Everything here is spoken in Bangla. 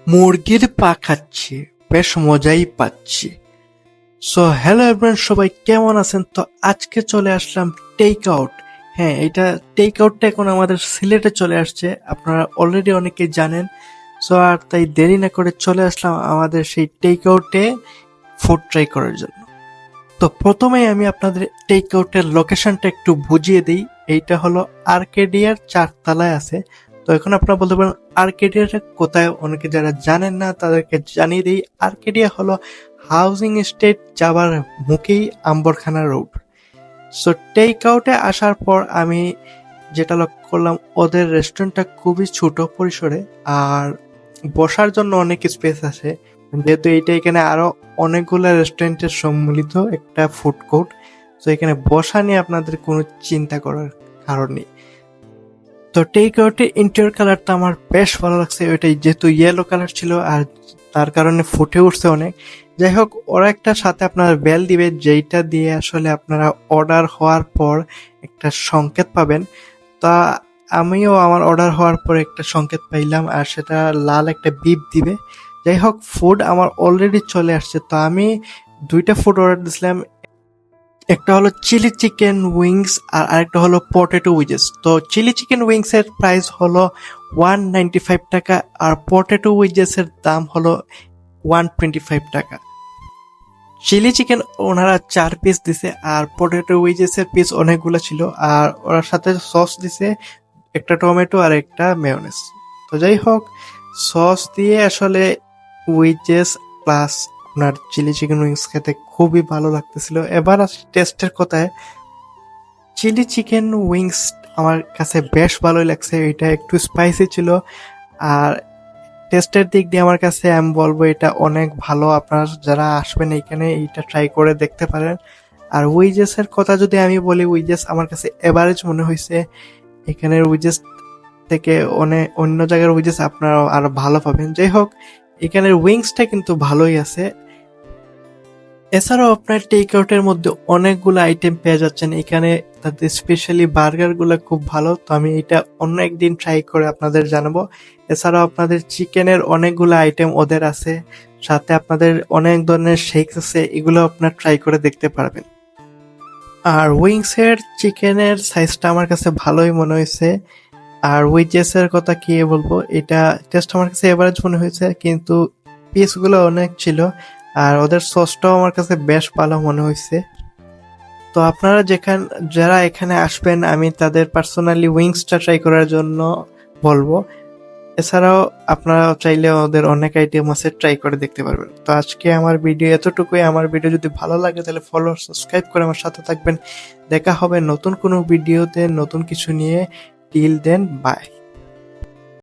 মুরগির পা খাচ্ছি, বেশ মজাই পাচ্ছি। সো হ্যালো এভরিওয়ান, সবাই কেমন আছেন? তো আজকে চলে আসলাম টেক আউট। হ্যাঁ, এটা টেক আউটটা এখন আমাদের সিলেটে চলে আসছে, আপনারা অলরেডি অনেকেই জানেন। সো আর তাই দেরি না করে চলে আসলাম আমাদের সেই টেক আউটে ফুড ট্রাই করার জন্য। তো প্রথমেই আমি আপনাদের টেক আউটের লোকেশনটা একটু বুঝিয়ে দিই। এইটা হলো আর্কেডিয়ার 4 তলায় আছে। তো এখন আপনারা বলতে পারেন আর্কেডিয়াটা কোথায়, অনেকে যারা জানেন না তাদেরকে জানিয়ে দিই। আর্কেডিয়া হলো হাউজিং স্টেট যাবার মুখেই আম্বরখানা রোড। সো টেক আউটে আসার পর আমি যেটা লক্ষ্য করলাম, ওদের রেস্টুরেন্টটা খুবই ছোট পরিসরে, আর বসার জন্য অনেক স্পেস আছে। যেহেতু এইটা এখানে আরো অনেকগুলো রেস্টুরেন্টের সম্মিলিত একটা ফুড কোর্ট, তো এখানে বসা নিয়ে আপনাদের কোনো চিন্তা করার কারণ নেই। তো টেক আউটে ইন্টেরিয়র কালারটা আমার বেশ ভালো লাগছে, ওইটাই যেহেতু ইয়েলো কালার ছিল আর তার কারণে ফুটে উঠছে অনেক। যাই হোক, ওরা একটা সাথে আপনার বেল দিবে, যেইটা দিয়ে আসলে আপনারা অর্ডার হওয়ার পর একটা সংকেত পাবেন। তা আমিও আমার অর্ডার হওয়ার পর একটা সংকেত পাইলাম, আর সেটা লাল একটা বিপ দিবে। যাই হোক, ফুড আমার অলরেডি চলে আসছে। তো আমি 2টা ফুড অর্ডার দিয়েছিলাম, একটা হলো চিলি চিকেন উইংস আর আরেকটা হলো পটেটো উইজেস। তো চিলি চিকেন উইংস এর প্রাইস হলো 195 টাকা, আর পটেটো উইজেস এর দাম হলো 125 টাকা। চিলি চিকেন ওনারা 4 পিস দিছে, আর পটেটো উইজেস এর পিস অনেকগুলো ছিল, আর ওর সাথে সস দিছে, একটা টমেটো আর একটা মেয়োনেজ। তো যাই হোক, সস দিয়ে আসলে উইজেস প্লাস আপনার চিলি চিকেন উইংস খেতে খুবই ভালো লাগতেছিল। এবার আসি টেস্টের কথায়। চিলি চিকেন উইংস আমার কাছে বেশ ভালোই লাগছে, এটা একটু স্পাইসি ছিল। আর টেস্টের দিক দিয়ে আমার কাছে আমি বলবো এটা অনেক ভালো। আপনারা যারা আসবেন এখানে এইটা ট্রাই করে দেখতে পারেন। আর উইজেসের কথা যদি আমি বলি, উইজেস আমার কাছে এভারেজ মনে হয়েছে। এখানের উইজেস থেকে অনেক অন্য জায়গার উইজেস আপনারা আরো ভালো পাবেন। যাই হোক, এখানের উইংসটা কিন্তু ভালোই আছে। এছাড়াও আপনার টেক আউটের মধ্যে অনেকগুলো আইটেম পেয়ে যাচ্ছেন এখানে। তাদের স্পেশালি বার্গার গুলা খুব ভালো, তো আমি এটা অন্য একদিন ট্রাই করে আপনাদের জানাবো। এছাড়াও আপনাদের চিকেনের অনেকগুলো আইটেম ওদের আছে, সাথে আপনাদের অনেক ধরনের শেকস আছে, এগুলো আপনার ট্রাই করে দেখতে পারবেন। আর উইংস এর চিকেনের সাইজটা আমার কাছে ভালোই মনে হয়েছে। আর উইজেস এর কথা কি বলবো, এটা টেস্ট আমার কাছে এভারেজ মনে হয়েছে, কিন্তু পিসগুলো অনেক ছিল। আর ওদের সসটাও আমার কাছে বেশ ভালো মনে হয়েছে। তো আপনারা যারা এখানে আসবেন, আমি তাদের পার্সোনালি উইংসটা ট্রাই করার জন্য বলবো। এছাড়াও আপনারা চাইলে ওদের অনেক আইটেম আছে, ট্রাই করে দেখতে পারবেন। তো আজকে আমার ভিডিও এতটুকুই। আমার ভিডিও যদি ভালো লাগে তাহলে ফলো সাবস্ক্রাইব করে আমার সাথে থাকবেন। দেখা হবে নতুন কোনো ভিডিওতে নতুন কিছু নিয়ে। Till then, by.